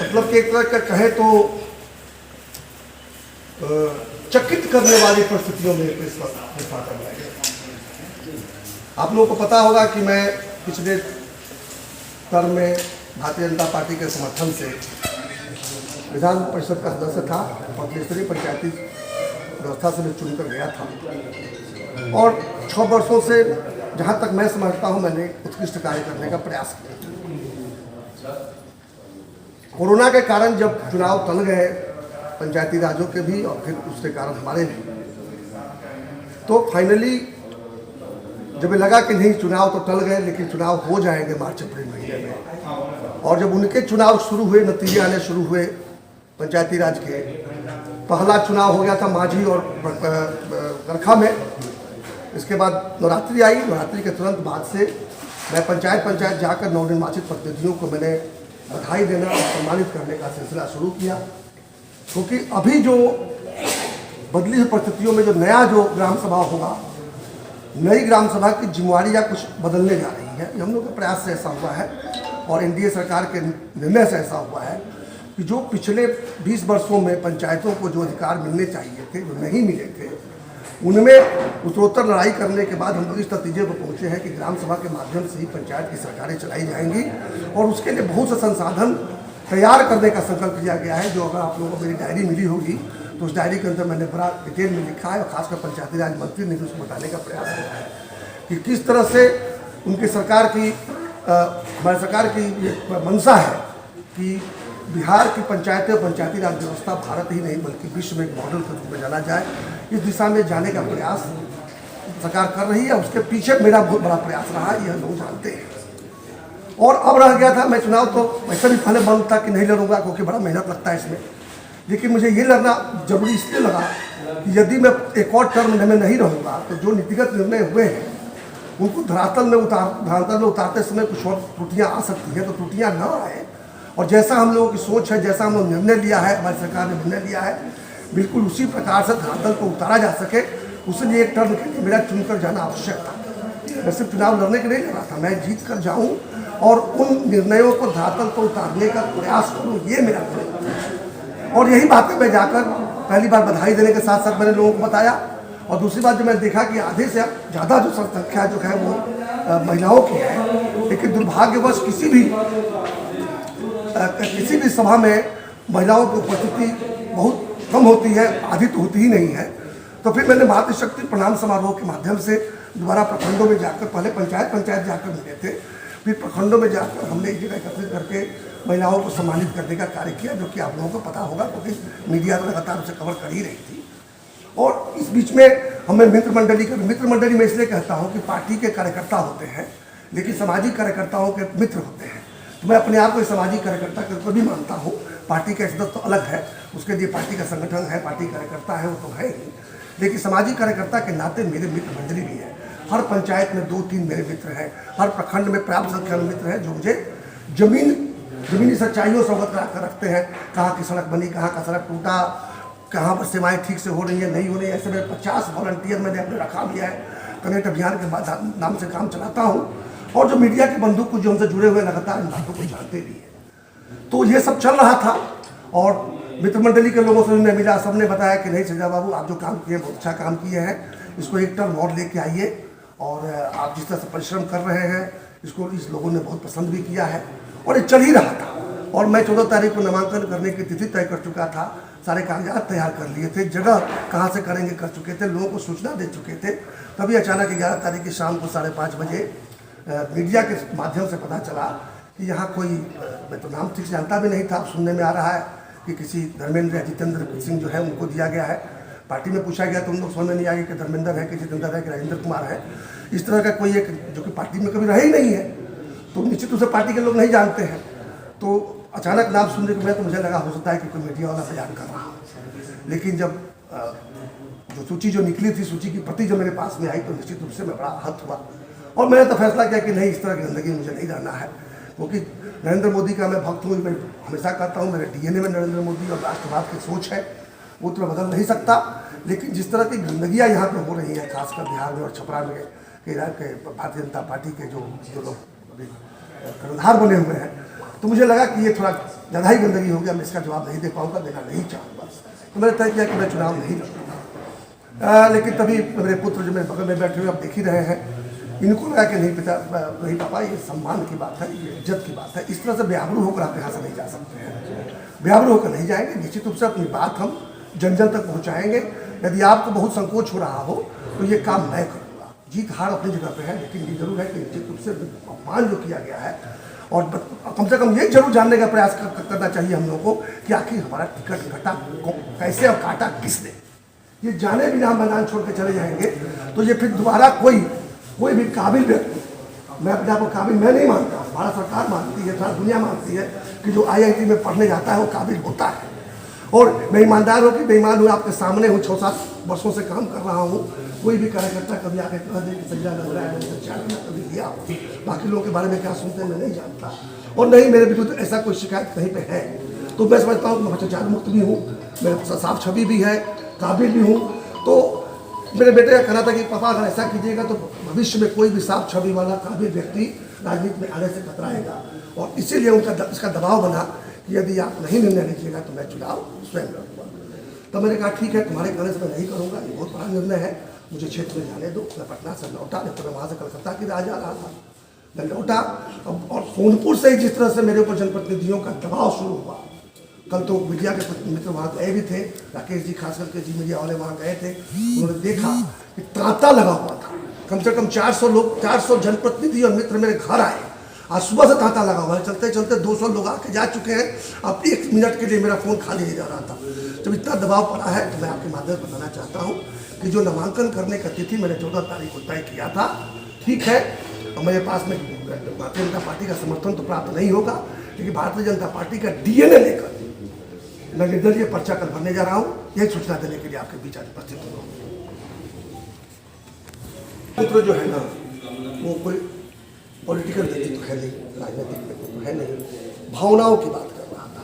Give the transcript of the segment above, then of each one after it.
मतलब कि एक तरह का कहें तो चकित करने वाली परिस्थितियों में इस वक्त निर्वाचन है। आप लोगों को पता होगा कि मैं पिछले टर्म में भारतीय जनता पार्टी के समर्थन से विधान परिषद का सदस्य था और त्रिस्तरीय पंचायती व्यवस्था से मैं चुनकर गया था और 6 वर्षों से जहाँ तक मैं समझता हूँ मैंने उत्कृष्ट कार्य करने का प्रयास किया। कोरोना के कारण जब चुनाव टल गए पंचायती राजों के भी और फिर उसके कारण हमारे भी, तो फाइनली जब लगा कि नहीं चुनाव तो टल गए लेकिन चुनाव हो जाएंगे मार्च अप्रैल महीने में, और जब उनके चुनाव शुरू हुए, नतीजे आने शुरू हुए पंचायती राज के, पहला चुनाव हो गया था माझी और करखा में। इसके बाद नवरात्रि आई, नवरात्रि के तुरंत बाद से मैं पंचायत जाकर नवनिर्वाचित प्रतिनिधियों को मैंने बधाई देना और सम्मानित करने का सिलसिला शुरू किया, क्योंकि अभी जो बदली हुई परिस्थितियों में जो नया जो ग्राम सभा होगा, नई ग्राम सभा की जिम्मेवारी या कुछ बदलने जा रही है। हम लोग के प्रयास से ऐसा हुआ है और एनडीए सरकार के निर्णय से ऐसा हुआ है कि जो पिछले 20 वर्षों में पंचायतों को जो अधिकार मिलने चाहिए थे, जो नहीं मिले थे, उनमें उत्तरोत्तर लड़ाई करने के बाद हम लोग इस नतीजे पर पहुँचे हैं कि ग्राम सभा के माध्यम से ही पंचायत की सरकारें चलाई जाएंगी और उसके लिए बहुत से संसाधन तैयार करने का संकल्प किया गया है। जो अगर आप लोगों को मेरी डायरी मिली होगी तो उस डायरी के अंदर मैंने बड़ा डिटेल में लिखा है और खासकर पंचायती राज मंत्री ने भी उसको बताने का प्रयास किया है कि किस तरह से उनकी सरकार की हमारी सरकार की ये मंशा है कि बिहार की पंचायतें और पंचायती राज व्यवस्था भारत ही नहीं बल्कि विश्व में एक मॉडल के रूप में जाना जाए। इस दिशा में जाने का प्रयास सरकार कर रही है। उसके पीछे मेरा बहुत बड़ा प्रयास रहा, यह लोग जानते हैं। और अब रह गया था, मैं चुनाव तो वैसे भी पहले बंद था कि नहीं लड़ूंगा क्योंकि बड़ा मेहनत लगता है इसमें, लेकिन मुझे ये लड़ना जरूरी इसलिए लगा कि यदि मैं एक और टर्म में नहीं रहूँगा तो जो नीतिगत निर्णय हुए हैं उनको धरातल में उतारते समय कुछ और त्रुटियाँ आ सकती हैं, तो त्रुटियाँ न आए और जैसा हम लोगों की सोच है, जैसा हम लोग निर्णय लिया है, हमारी सरकार ने निर्णय लिया है, बिल्कुल उसी प्रकार से धरातल को उतारा जा सके। उसलिए एक टर्म के लिए मेरा चुनकर जाना आवश्यक था। मैं सिर्फ चुनाव लड़ने के लिए लड़ रहा था, मैं जीत कर जाऊँ और उन निर्णयों को धरातल पर उतारने का प्रयास करूँ, ये मेरा है। और यही बातें मैं जाकर पहली बार बधाई देने के साथ साथ मैंने लोगों को बताया और दूसरी बात जब मैं देखा कि आधे से ज़्यादा जो संख्या जो है वो महिलाओं की है, लेकिन दुर्भाग्यवश किसी भी सभा में महिलाओं की उपस्थिति बहुत कम होती है, आधी तो होती ही नहीं है। तो फिर मैंने मातृशक्ति प्रणाम समारोह के माध्यम से दोबारा प्रखंडों में जाकर, पहले पंचायत जाकर मिले थे, फिर प्रखंडों में जाकर हमने एक जगह एकत्रित करके महिलाओं को सम्मानित करने का कार्य किया, जो कि आप लोगों को पता होगा क्योंकि मीडिया तो लगातार उसे कवर कर ही रही थी। और इस बीच में हमें मित्र मंडली में इसलिए कहता हूँ कि पार्टी के कार्यकर्ता होते हैं लेकिन सामाजिक कार्यकर्ताओं के मित्र होते हैं। तो मैं अपने आप को सामाजिक कार्यकर्ता के रूप में भी मानता हूँ। पार्टी का सदस्य तो अलग है, उसके लिए पार्टी का संगठन है, पार्टी कार्यकर्ता है, वो तो है ही, लेकिन सामाजिक कार्यकर्ता के नाते मेरे मित्र मंडली भी है। हर पंचायत में 2-3 मेरे मित्र हैं, हर प्रखंड में पर्याप्त संख्या में मित्र हैं जो मुझे जमीनी सच्चाइयों से अवगत कर रखते हैं। कहाँ की सड़क बनी, कहाँ का सड़क टूटा, कहाँ पर सेवाएं ठीक से हो रही है, नहीं हो रही है। ऐसे में 50 वॉलंटियर मैंने अपने रखा भी है, कनेक्ट अभियान के बाद नाम से काम चलाता हूँ। और जो मीडिया के बंधु कुछ जो हमसे जुड़े हुए लगातार इन बातों को जानते भी हैं। तो ये सब चल रहा था और मित्र मंडली के लोगों से मैं मिला, सबने बताया कि नहीं संजय बाबू आप जो काम किए बहुत अच्छा काम किए हैं, इसको एक टर्म और लेके आइए और आप जिस तरह से परिश्रम कर रहे हैं इसको इस लोगों ने बहुत पसंद भी किया है। और ये चल ही रहा था और मैं 14 तारीख को नामांकन करने की तिथि तय कर चुका था, सारे कागजात तैयार कर लिए थे, जगह कहाँ से करेंगे कर चुके थे, लोगों को सूचना दे चुके थे। तभी अचानक 11 तारीख की शाम को 5:30 बजे मीडिया के माध्यम से पता चला कि यहाँ कोई, मैं तो नाम ठीक से जानता भी नहीं था, सुनने में आ रहा है कि किसी धर्मेंद्र या जितेंद्र सिंह जो है उनको दिया गया है। पार्टी में पूछा गया तो उन लोग समझ में नहीं आ गया कि धर्मेंद्र है कि जितेंद्र है कि राजेंद्र कुमार है। इस तरह का कोई एक जो कि पार्टी में कभी रहे ही नहीं है, तो निश्चित रूप से पार्टी के लोग नहीं जानते हैं। तो अचानक नाम सुनने के बाद तो मुझे लगा हो सकता है कि कोई मीडिया वाला बयान कर रहा हो, लेकिन जब जो सूची जो निकली थी, सूची की प्रति जो मेरे पास में आई तो निश्चित रूप से मैं बड़ा आहत हुआ और मैंने तो फैसला किया कि नहीं, इस तरह की गंदगी मुझे नहीं रहना है। क्योंकि नरेंद्र मोदी का मैं भक्त हूँ, मैं हमेशा कहता हूँ मेरे डीएनए में नरेंद्र मोदी और राष्ट्रवाद की सोच है, वो तो बदल नहीं सकता। लेकिन जिस तरह की गंदगियाँ यहाँ पे हो रही हैं, खासकर बिहार में और छपरा में के भारतीय जनता पार्टी के जो लोग अभी कर्णधार बने हुए हैं, तो मुझे लगा कि ये थोड़ा ज़्यादा ही गंदगी हो गया, मैं इसका जवाब नहीं दे पाऊँगा, देना नहीं चाहूँगा। तो मैंने तय किया कि मैं चुनाव नहीं लड़ूंगा। लेकिन तभी मेरे पुत्र जो मेरे बगल में बैठे हुए आप देख ही रहे हैं, इनको लगा कि नहीं पिता नहीं पापा, ये सम्मान की बात है, ये इज्जत की बात है, इस तरह से बेआबरू होकर आप यहाँ से नहीं जा सकते हैं। बेआबरू होकर नहीं जाएंगे, निश्चित रूप से अपनी बात हम जन जन तक पहुँचाएंगे। यदि आपको बहुत संकोच हो रहा हो तो ये काम मैं करूँगा। जीत हार अपनी जगह पे है, लेकिन ये जरूर है कि निश्चित रूप से अपमान जो किया गया है, और कम से कम ये जरूर जानने का प्रयास करना चाहिए हम लोगों को कि आखिर हमारा टिकट घटा कैसे और काटा किसने। ये जाने बिना हम मैदान छोड़ के चले जाएंगे तो ये फिर दोबारा कोई भी काबिल व्यक्ति, मैं अपने आप को काबिल मैं नहीं मानता, भारत सरकार मानती है, सारी दुनिया मानती है कि जो IIT में पढ़ने जाता है वो काबिल होता है। और मैं ईमानदार हूँ कि बेईमान हूँ, आपके सामने हूँ, 6-7 वर्षों से काम कर रहा हूँ। कोई भी कार्यकर्ता कभी आके कह दे कि सज्जा लग रहा है, मैंने चार कभी लिया हो, बाकी लोगों के बारे में क्या सुनते हैं मैं नहीं जानता, और नहीं मेरे विरुद्ध ऐसा कोई शिकायत कहीं पे है। तो मैं समझता हूँ कि मैं भ्रष्टाचार मुक्त भी हूँ, मेरा साफ छवि भी है, काबिल भी हूँ। तो मेरे बेटे का कहना था कि पापा अगर ऐसा कीजिएगा तो भविष्य में कोई भी साफ छवि वाला काबिल व्यक्ति राजनीति में आने से कतराएगा, और इसीलिए उनका इसका दबाव बना कि यदि आप नहीं निर्णय लीजिएगा तो मैं चुनाव स्वयं लड़ूंगा। तो मैंने कहा ठीक है, तुम्हारे कहने से मैं नहीं करूँगा, ये बहुत बड़ा निर्णय है, मुझे क्षेत्र में जाने दो। मैं पटना से लौटा, नहीं तो मैं वहाँ से कलकत्ता की राह जा रहा था, मैं लौटा। और सोनपुर से ही जिस तरह से मेरे ऊपर जनप्रतिनिधियों का दबाव शुरू हुआ, कल तो मीडिया के कुछ मित्र वहाँ गए भी थे, राकेश जी खास करके जी मीडिया वाले वहाँ गए थे, उन्होंने देखा कि तांता लगा हुआ था। कम से कम 400 लोग, 400 जनप्रतिनिधि और मित्र मेरे घर आए, आज सुबह से तांता लगा हुआ है, चलते चलते 200 लोग आके जा चुके हैं। अब 1 मिनट के लिए मेरा फ़ोन खाली नहीं जा रहा था। जब इतना दबाव पड़ा है तो मैं आपके माध्यम से बताना चाहता हूँ कि जो नामांकन करने का तिथि मैंने 14 तारीख को तय किया था, ठीक है, और मेरे पास में भारतीय जनता पार्टी का समर्थन तो प्राप्त नहीं होगा, लेकिन भारतीय जनता पार्टी का DNA लेकर मैं निर्दलीय पर्चा कल भरने जा रहा हूँ। यही सूचना देने के लिए आपके बीच आज उपस्थित हुआ। मित्र जो है ना, वो कोई पॉलिटिकल व्यक्ति तो है नहीं, राजनीतिक व्यक्ति तो है नहीं, भावनाओं की बात कर रहा था।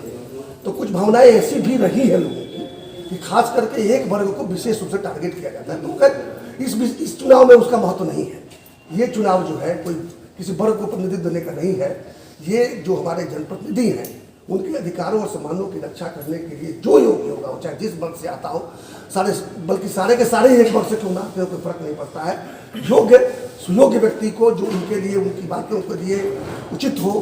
तो कुछ भावनाएं ऐसी भी रही है लोगों की कि खास करके एक वर्ग को विशेष रूप से टारगेट किया जाता है। तो इस चुनाव में उसका महत्व नहीं है। ये चुनाव जो है कोई किसी वर्ग को प्रतिनिधित्व देने का नहीं है। ये जो हमारे जनप्रतिनिधि हैं उनके अधिकारों और सम्मानों की रक्षा करने के लिए जो योग्य होगा, वो चाहे जिस वर्ग से आता हो, बल्कि सारे के सारे एक वर्ग से क्यों ना आते हो, कोई फर्क नहीं पड़ता है। योग्य सुयोग्य व्यक्ति को जो उनके लिए, उनकी बातें उनके लिए उचित हो,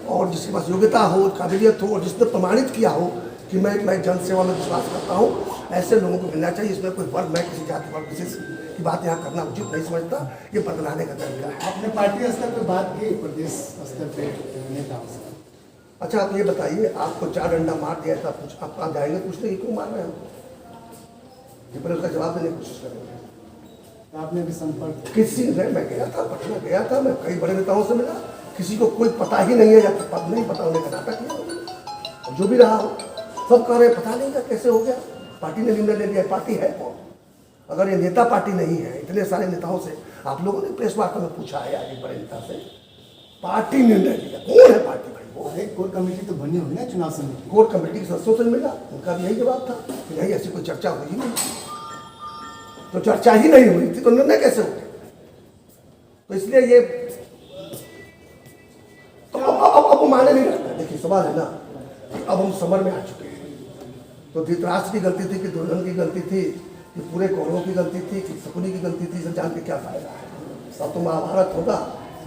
और जिसके पास योग्यता हो, काबिलियत हो, और जिसने प्रमाणित किया हो कि मैं जन सेवा में विश्वास करता हूँ, ऐसे लोगों को मिलना चाहिए। इसमें कोई वर्ग, मैं किसी जाति वर्ग विशेष की बात यहाँ करना उचित नहीं समझता। ये बदलाने का तरीका है। आपने पार्टी स्तर पर बात की, प्रदेश स्तर पर नेताओं से? अच्छा आप ये बताइए, आपको 4 डंडा मार दिया था, कुछ आप कहाँ जाएंगे पूछने की, क्यों मार रहे हैं? ये पहले उसका जवाब देने की कोशिश करेंगे। तो आपने भी संपर्क किसी ने, मैं गया था, पटना गया था, मैं कई बड़े नेताओं से मिला, किसी को कोई पता ही नहीं है, या पद नहीं पता होने का नाटक किया, जो भी रहा हो, सब कह रहे हैं पता नहीं था कैसे हो गया, पार्टी ने निर्णय ले लिया। पार्टी है कौन? अगर ये नेता पार्टी नहीं है, इतने सारे नेताओं से आप लोगों ने प्रेस वार्ता में पूछा है, आज एक बड़े नेता से, पार्टी निर्णय लिया, कौन है पार्टी भाई? वो एक कोर कमेटी तो बनी हुई है चुनाव समिति। कोर कमेटी के सदस्यों से मिला, उनका भी यही जवाब था कि नहीं ऐसी कोई चर्चा हुई नहीं। तो चर्चा ही नहीं हुई थी तो निर्णय कैसे हो गया? तो इसलिए ये तो अब माने नहीं रहता। देखिए सवाल है ना, अब हम समर में आ चुके हैं। तो धृतराष्ट्र की गलती थी कि दुर्योधन की गलती थी कि पूरे कौरवों की गलती थी कि शकुनी की गलती थी, सब जान के क्या फायदा है? सब तो महाभारत होगा,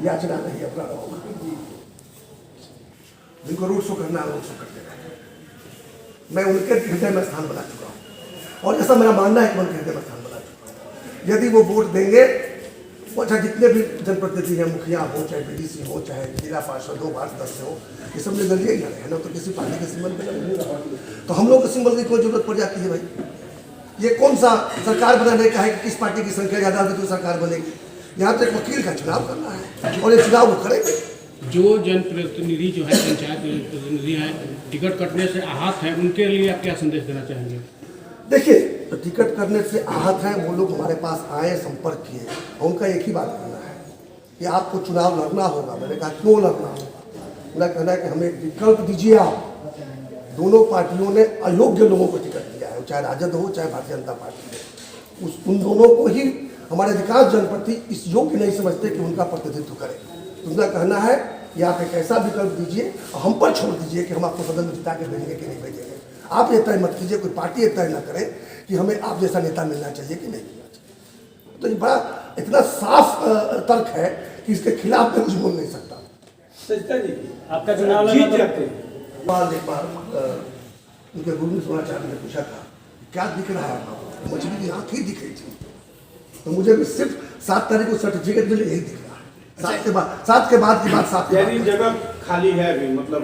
याचना नहीं अपना होगा। जिनको रूट शो करना है रूट शो करते रहे। मैं उनके हृदय में स्थान बना चुका हूँ, और ऐसा मेरा मानना है कि उनके हृदय में स्थान बना चुका हूँ। यदि वो वोट देंगे, वो चाहे जितने भी जनप्रतिनिधि हैं, मुखिया हो, चाहे BDC हो, चाहे जिला पार्षद हो, वार्ड सदस्य हो, ये सब निर्दलीय ही लड़े हैं ना, तो किसी पार्टी के सिंबल पर लड़े नहीं रहा। तो हम लोग के सिंबल की कोई जरूरत पड़ जाती है भाई? ये कौन सा सरकार बनाने का है कि किस पार्टी की संख्या ज़्यादा होगी तो सरकार बनेगी? यहाँ तो एक वकील का चुनाव करना है, और ये चुनाव वो करेंगे। जो जनप्रतिनिधि जो है, पंचायत प्रतिनिधि हैं, टिकट कटने से आहत हैं, उनके लिए आप क्या संदेश देना चाहेंगे? देखिए, तो टिकट करने से आहत हैं वो लोग हमारे पास आए, संपर्क किए, और उनका एक ही बात करना है कि आपको चुनाव लड़ना होगा। मैंने कहा क्यों लड़ना होगा? उनका कहना है कि हमें एक विकल्प दीजिए आप। दोनों पार्टियों ने अयोग्य लोगों को टिकट दिया है, चाहे राजद हो चाहे भारतीय जनता पार्टी हो। उन दोनों को ही हमारे अधिकांश जनप्रतिनिधि इस योग्य नहीं समझते कि उनका प्रतिनिधित्व करें। उनका कहना है या आप एक ऐसा विकल्प दीजिए और हम पर छोड़ दीजिए कि हम आपको सदन में जिता के भेजेंगे कि नहीं भेजेंगे। आप ये तय मत कीजिए, कोई पार्टी ये तय ना करे कि हमें आप जैसा नेता मिलना चाहिए कि नहीं मिलना चाहिए। तो ये बड़ा इतना साफ तर्क है कि इसके खिलाफ मैं कुछ बोल नहीं सकता। आपका चुनाव जीत जाते हैं। एक बार उनके गुरु सोनाचार्य ने पूछा था क्या दिख रहा है आपको? मछली की आँख ही दिख रही थी। तो मुझे भी सिर्फ 7 तारीख को सर्टिफिकेट मिले यही दिख रहा है। 7 के बाद की बात 7 यानी जगह खाली है अभी, मतलब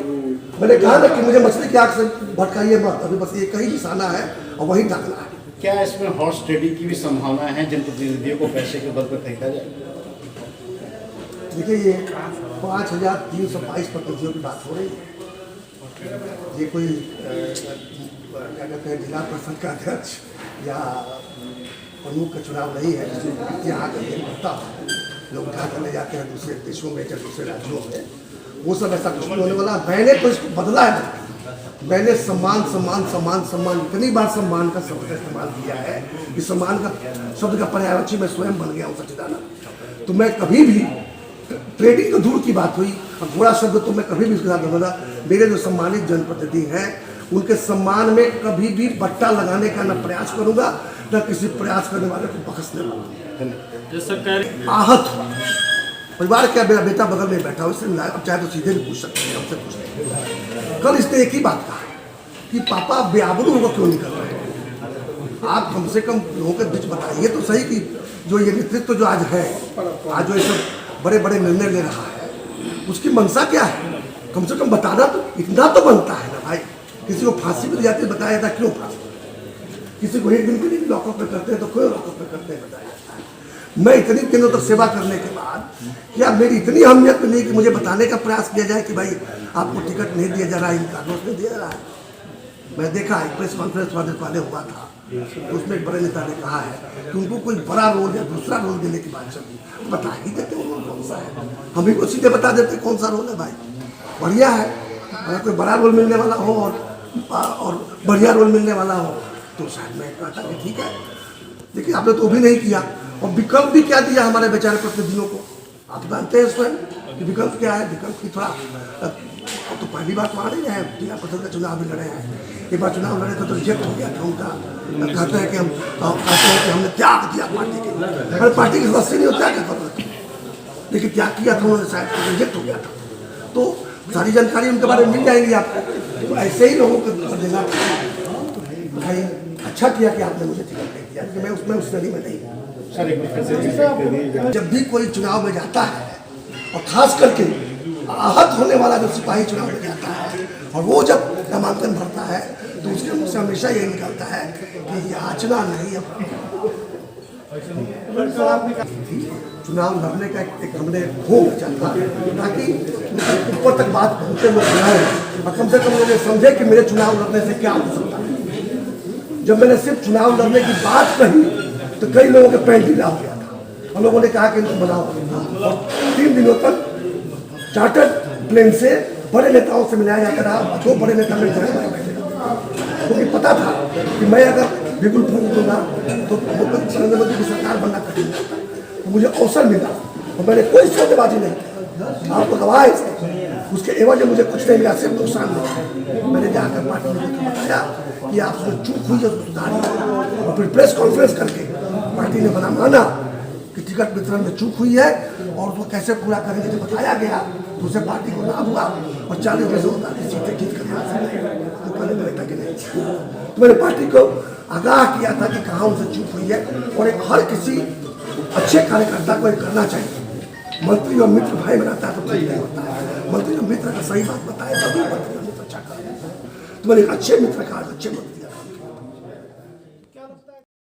मैंने कहा ना कि मुझे मछली की आँख से भटकाइए मत, अभी बस एक ही निशाना है और वही डालना है। क्या इसमें हॉर्स ट्रेडिंग की भी संभावना है, जनप्रतिनिधियों को पैसे के बल पर खरीदा जाए? देखिए ये 5322 प्रतिनिधियों की बात हो रही है। ये कोई क्या कहते हैं जिला परिषद का अध्यक्ष या प्रमुख का चुनाव नहीं है जिसमें यहाँ का खेल करता है। लोग उठा कर ले जाते हैं दूसरे देशों में या दूसरे राज्यों में, वो सब ऐसा कुछ नहीं होने वाला। मैंने तो इसको बदला है। मैंने सम्मान सम्मान सम्मान सम्मान इतनी बार सम्मान का शब्द का इस्तेमाल किया है कि सम्मान का शब्द का पर्यायवाची मैं स्वयं बन गया हूँ सच्चिदानंद। तो मैं कभी भी ट्रेडिंग तो दूर की बात हुई, घोड़ा शब्द तो मैं कभी भी उसके साथ बोलूँगा। मेरे जो सम्मानित जनप्रतिनिधि हैं उनके सम्मान में कभी भी बट्टा लगाने का न प्रयास करूँगा न किसी प्रयास करने वाले को बख्शने वाला। आहत हो परिवार क्या, मेरा बेटा बगल में बैठा हो, इससे अब चाहे तो सीधे भी पूछ सकते हैं, हमसे पूछ सकते हैं। कल इसने एक ही बात कहा कि पापा बेआबरू होगा क्यों नहीं कर रहे हैं? आप कम से कम लोगों के बीच बताइए तो सही कि जो ये नेतृत्व जो आज है, आज जो ये सब बड़े बड़े निर्णय ले रहा है, उसकी मंशा क्या है? कम से कम बताना तो इतना तो बनता है ना भाई। किसी को फांसी भी जाती है बताया जाता क्यों फांसी, किसी को 1 दिन के लिए लॉकअप में करते हैं तो क्यों लॉकअप में करते हैं बताया जाता है। मैं इतनी दिनों तक सेवा करने के बाद क्या मेरी इतनी अहमियत नहीं कि मुझे बताने का प्रयास किया जाए कि भाई आपको टिकट नहीं दिया जा रहा है, इनका दोस्त नहीं दिया जा रहा है। मैं देखा एक प्रेस कॉन्फ्रेंस पहले हुआ था, तो उसमें एक बड़े नेता ने कहा है कि उनको कोई बड़ा रोल या दूसरा रोल देने की बात चली, बता ही देते वो रोल कौन सा है। हम ही को सीधे बता देते कौन सा रोल है भाई, बढ़िया है। अगर कोई बड़ा रोल मिलने वाला हो और बढ़िया रोल मिलने वाला हो तो शायद मैं कहता कि ठीक है, लेकिन आपने तो भी नहीं किया। और विकल्प भी क्या दिया हमारे बेचारे प्रतिनिधियों को, आप जानते हैं स्वयं कि विकल्प क्या है। विकल्प की थोड़ा तो पहली बार तो आ रही है, जिला परिषद का चुनाव भी लड़े हैं। एक बार चुनाव लड़े थे तो रिजेक्ट हो गया था उनका। कहते हैं कि हमने त्याग दिया पार्टी के, अरे पार्टी के सदस्य नहीं हो त्याग क्या करते, लेकिन त्याग किया था उन्होंने, शायद रिजेक्ट हो गया था। तो सारी जानकारी उनके बारे में मिल जाएगी आपको। तो ऐसे ही लोगों को देना भाई, अच्छा किया कि आपने मुझे टिकट नहीं दिया, क्योंकि मैं उसमें उस श्रेणी में नहीं हूँ। जब भी कोई चुनाव में जाता है और खास करके आहत होने वाला जो सिपाही चुनाव में जाता है और वो जब नामांकन भरता है तो उसके मुँह से हमेशा यही निकलता है कि याचना नहीं है। चुनाव लड़ने का एक हमने होम चाहता ताकि ऊपर तक बात पहुँचे, लोग सुनाएं और कम से कम लोग समझे कि मेरे चुनाव लड़ने से क्या हो सकता है। जब मैंने सिर्फ चुनाव लड़ने की बात कही तो कई लोगों के पैंट ढीला हो गया था। हम लोगों ने कहा कि इनको बनाओ, और 3 दिनों तक चार्टर्ड प्लेन से बड़े नेताओं से मिलाया जाता रहा। 2 बड़े नेता मेरे घर बैठे, क्योंकि पता था कि मैं अगर बिल्कुल फोन दूंगा तो नरेंद्र मोदी की सरकार बनना कठिन होता, तो मुझे अवसर मिला और मैंने कोई सौदेबाजी नहीं की। आपको गवाह है, उसके एवज में मुझे कुछ नहीं मिला, सिर्फ नुकसान मिला। मैंने जाकर पार्टी में बताया कि आपसे चूक हुई है उसको सुधारिए, और फिर प्रेस कॉन्फ्रेंस करके पार्टी ने बना माना कि टिकट वितरण में चूक हुई है और उसको कैसे पूरा करेंगे। जब बताया गया तो उसे पार्टी को लाभ हुआ और 40 में से 39 सीटें जीत कर तो पहले मेरे तक नहीं। तो मैंने पार्टी को आगाह किया था कि कहाँ उनसे चूक हुई है, और एक हर किसी अच्छे कार्यकर्ता को ये करना चाहिए। मंत्री और मित्र भाई बनाता है तो ठीक नहीं होता है, मंत्री और मित्र का सही बात बताए तभी मंत्री और मित्र अच्छा कर। तो मैंने अच्छे मित्र का अच्छे मंत्री